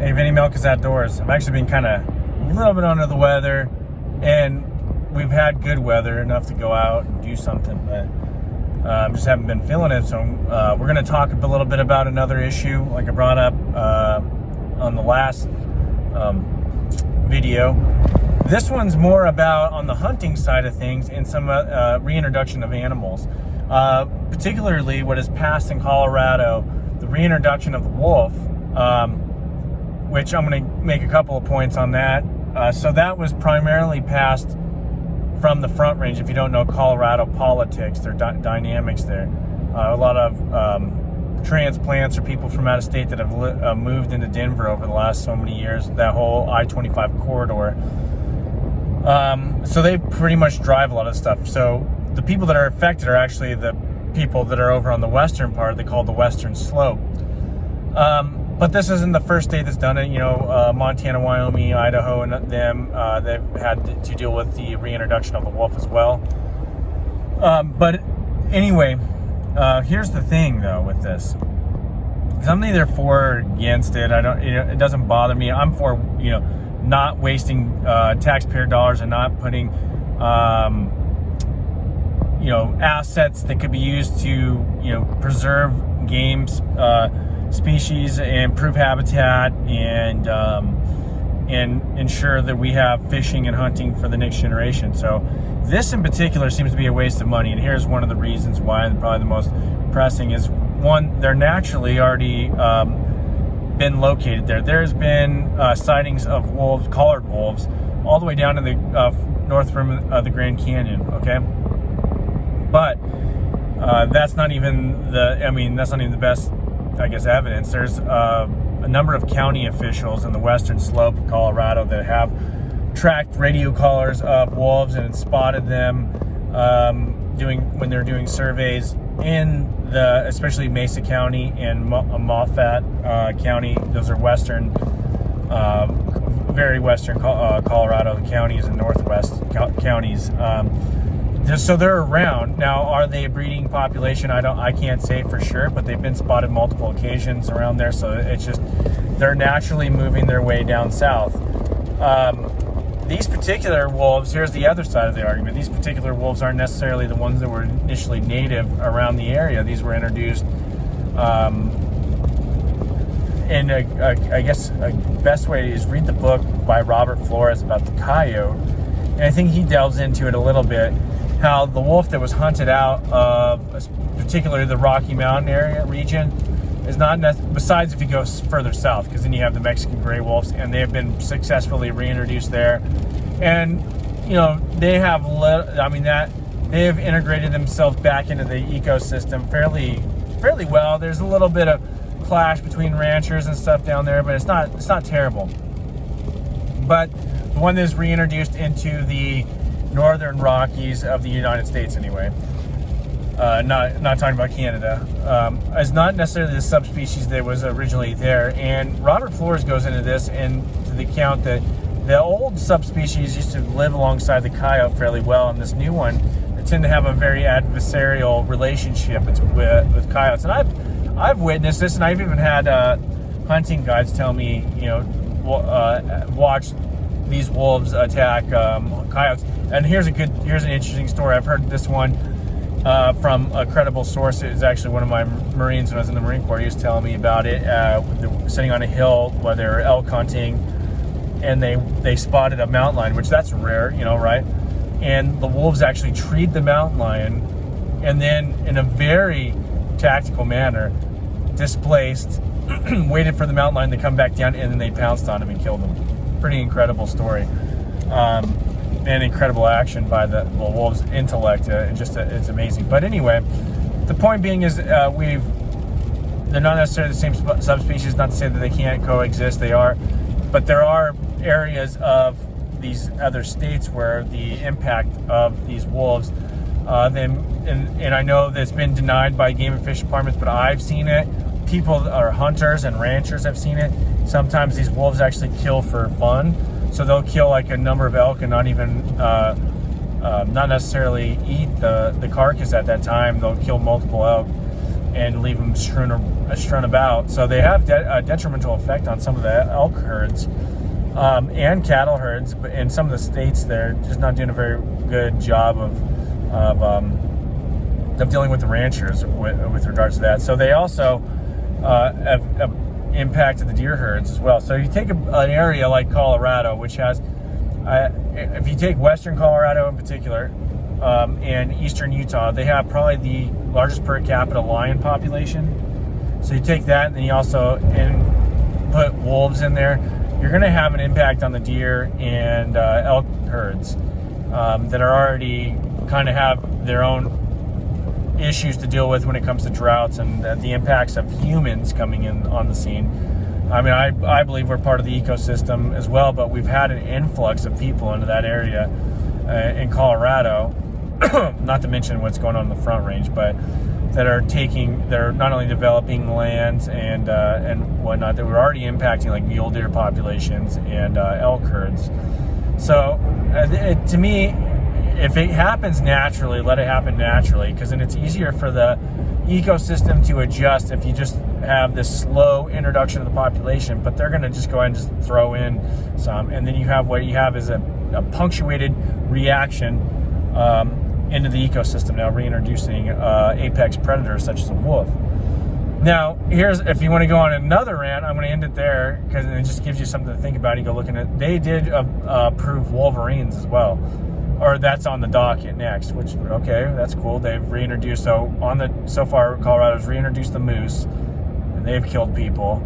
Hey, Vinny Milk is outdoors. I've actually been kind of a little bit under the weather, and we've had good weather enough to go out and do something, but just haven't been feeling it. So we're going to talk a little bit about another issue, like I brought up on the last video. This one's more about on the hunting side of things and some reintroduction of animals, particularly what is passed in Colorado, the reintroduction of the wolf. Which I'm going to make a couple of points on that. So that was primarily passed from the Front Range. If you don't know Colorado politics, their dynamics there, a lot of transplants or people from out of state that have moved into Denver over the last so many years, that whole I-25 corridor. So they pretty much drive a lot of stuff. So the people that are affected are actually the people that are over on the western part. They call it the Western Slope. But this isn't the first state that's done it. You know, Montana, Wyoming, Idaho, and them, they've had to deal with the reintroduction of the wolf as well. But anyway, here's the thing though with this, because I'm neither for or against it. It doesn't bother me. I'm for, not wasting taxpayer dollars and not putting, assets that could be used to, preserve games, species, and improve habitat, and ensure that we have fishing and hunting for the next generation. So this in particular seems to be a waste of money, and here's one of the reasons why, and probably the most pressing, is one, they're naturally already been located there. There's been sightings of wolves, collared wolves, all the way down to the north rim of the Grand Canyon, okay? But that's not even the best, I guess, evidence. There's a number of county officials in the Western Slope of Colorado that have tracked radio collars of wolves and spotted them when they're doing surveys in especially Mesa County and Moffat County. Those are western, very western Colorado counties and northwest counties. So they're around. Now, are they a breeding population? I can't say for sure, but they've been spotted multiple occasions around there. So it's just, they're naturally moving their way down south. These particular wolves, here's the other side of the argument. These particular wolves aren't necessarily the ones that were initially native around the area. These were introduced, and I guess a best way is read the book by Robert Flores about the coyote. And I think he delves into it a little bit, how the wolf that was hunted out of particularly the Rocky Mountain region is not besides if you go further south, because then you have the Mexican gray wolves, and they have been successfully reintroduced there. And they have they have integrated themselves back into the ecosystem fairly well. There's a little bit of clash between ranchers and stuff down there, but it's not terrible. But the one that is reintroduced into the northern Rockies of the United States, anyway, not talking about Canada, is not necessarily the subspecies that was originally there. And Robert Flores goes into this and to the account that the old subspecies used to live alongside the coyote fairly well, and this new one, they tend to have a very adversarial relationship with coyotes. And I've witnessed this, and I've even had hunting guides tell me, watch these wolves attack coyotes. And here's an interesting story. I've heard this one from a credible source. It was actually one of my Marines when I was in the Marine Corps. He was telling me about it. Sitting on a hill while they were elk hunting, and they spotted a mountain lion, which that's rare, right? And the wolves actually treed the mountain lion, and then in a very tactical manner displaced, waited for the mountain lion to come back down, and then they pounced on him and killed him. Pretty incredible story. And incredible action by the wolves' intellect. It's amazing. But anyway, the point being is they're not necessarily the same subspecies. Not to say that they can't coexist. They are, but there are areas of these other states where the impact of these wolves, and I know that's been denied by game and fish departments, but I've seen it. People or hunters and ranchers have seen it. Sometimes these wolves actually kill for fun. So they'll kill like a number of elk and not even, not necessarily eat the carcass at that time. They'll kill multiple elk and leave them strewn about. So they have a detrimental effect on some of the elk herds and cattle herds. But in some of the states, they're just not doing a very good job of dealing with the ranchers with regards to that. So they also have impacted the deer herds as well. So you take an area like Colorado, which has, if you take western Colorado in particular, and eastern Utah, they have probably the largest per capita lion population. So you take that, and then you also put wolves in there. You're going to have an impact on the deer and elk herds that are already kind of have their own issues to deal with when it comes to droughts and the impacts of humans coming in on the scene. I mean, I believe we're part of the ecosystem as well, but we've had an influx of people into that area in Colorado, not to mention what's going on in the Front Range, but they're not only developing lands and whatnot, that we're already impacting like mule deer populations and elk herds. So to me, if it happens naturally, let it happen naturally, because then it's easier for the ecosystem to adjust if you just have this slow introduction of the population. But they're going to just go ahead and just throw in some, and then what you have is a punctuated reaction into the ecosystem, now reintroducing apex predators such as a wolf. Now, if you want to go on another rant, I'm going to end it there, because it just gives you something to think about. You go looking at, they did approve wolverines as well, or that's on the docket next, which, okay, that's cool. They've reintroduced, so far Colorado's reintroduced the moose, and they've killed people.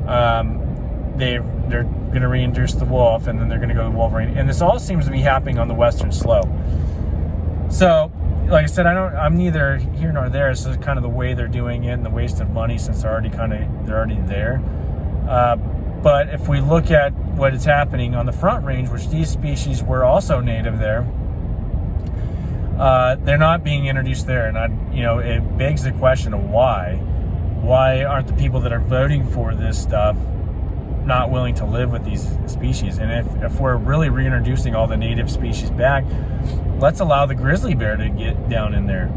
They're going to reintroduce the wolf, and then they're going to go to the wolverine, and this all seems to be happening on the western slope. So, like I said, I'm neither here nor there. It's just kind of the way they're doing it and the waste of money, since they're already there. But if we look at what is happening on the Front Range, which these species were also native there, they're not being introduced there, and it begs the question of why. Why aren't the people that are voting for this stuff not willing to live with these species? And if we're really reintroducing all the native species back, let's allow the grizzly bear to get down in there.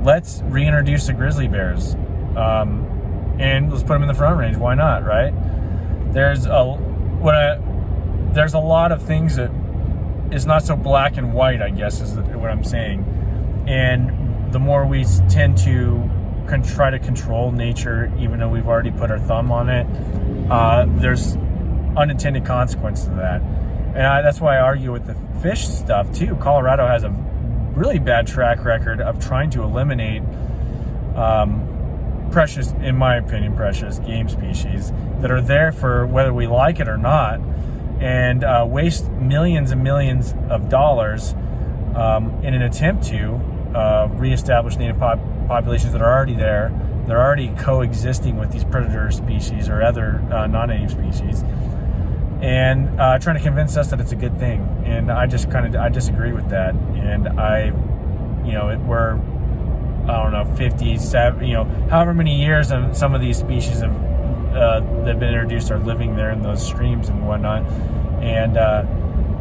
Let's reintroduce the grizzly bears, and let's put them in the Front Range. Why not, right? There's a lot of things that is not so black and white, I guess, is what I'm saying. And the more we tend to try to control nature, even though we've already put our thumb on it, there's unintended consequences of that. And that's why I argue with the fish stuff too. Colorado has a really bad track record of trying to eliminate precious, in my opinion, precious game species that are there for whether we like it or not, and waste millions and millions of dollars in an attempt to reestablish native populations that are already there. They're already coexisting with these predator species or other non-native species, and trying to convince us that it's a good thing. And I disagree with that. And we're, I don't know, 57, however many years of some of these species have been introduced are living there in those streams and whatnot. And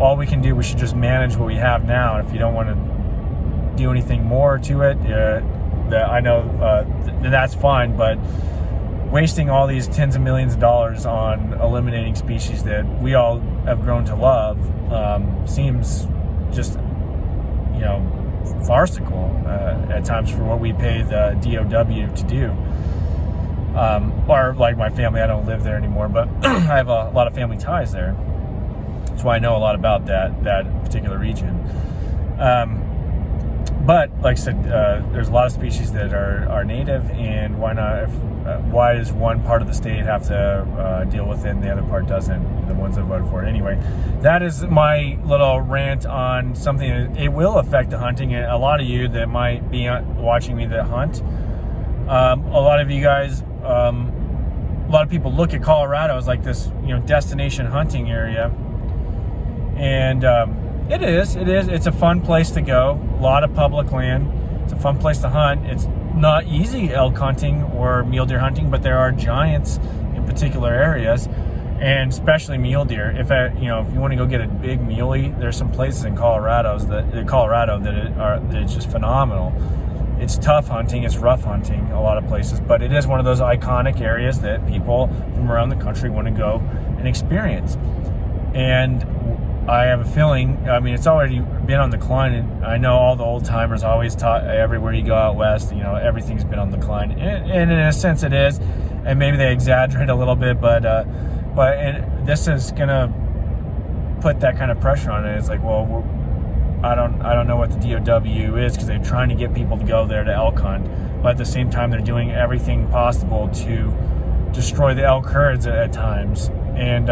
all we can do, we should just manage what we have now. And if you don't want to do anything more to it, I know that's fine, but wasting all these tens of millions of dollars on eliminating species that we all have grown to love seems just, farcical at times for what we pay the DOW to do. Or like my family, I don't live there anymore, but I have a lot of family ties there. That's why I know a lot about that particular region. But like I said, there's a lot of species that are native, and why not? Why does one part of the state have to deal with it and the other part doesn't? The ones that voted for it anyway. That is my little rant on something that it will affect the hunting. And a lot of you that might be watching me that hunt, a lot of you guys, a lot of people look at Colorado as like this, destination hunting area, and It is. It's a fun place to go. A lot of public land. It's a fun place to hunt. It's not easy elk hunting or mule deer hunting, but there are giants in particular areas, and especially mule deer. If you want to go get a big muley, there's some places in Colorado that it's just phenomenal. It's tough hunting, it's rough hunting a lot of places, but it is one of those iconic areas that people from around the country want to go and experience. And I have a feeling, I mean, it's already been on the decline, and I know all the old timers always taught everywhere you go out west, you know, everything's been on the decline, and in a sense it is, and maybe they exaggerate a little bit, but and this is gonna put that kind of pressure on it. It's like, well, I don't know what the DOW is, because they're trying to get people to go there to elk hunt, but at the same time they're doing everything possible to destroy the elk herds at times. And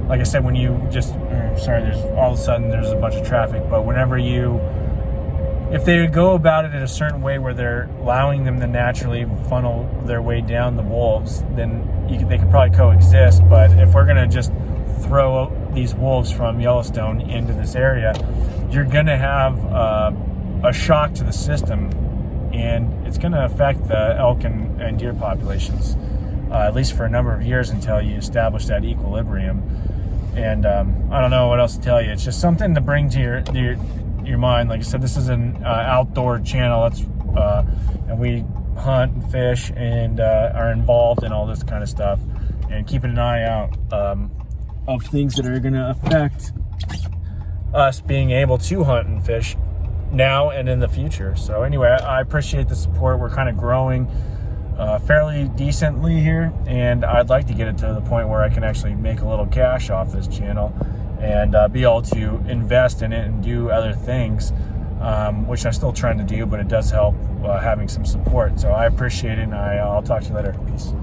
like I said, when you just, there's all of a sudden there's a bunch of traffic, but if they go about it in a certain way where they're allowing them to naturally funnel their way down the wolves, then they could probably coexist. But if we're gonna just throw these wolves from Yellowstone into this area, you're gonna have a shock to the system, and it's gonna affect the elk and deer populations, at least for a number of years, until you establish that equilibrium. And I don't know what else to tell you. It's just something to bring to your mind. Like I said, this is an outdoor channel. And we hunt and fish and are involved in all this kind of stuff, and keeping an eye out of things that are going to affect us being able to hunt and fish now and in the future. So anyway, I appreciate the support. We're kind of growing fairly decently here, and I'd like to get it to the point where I can actually make a little cash off this channel and be able to invest in it and do other things, which I'm still trying to do, but it does help having some support. So I appreciate it, and I'll talk to you later. Peace.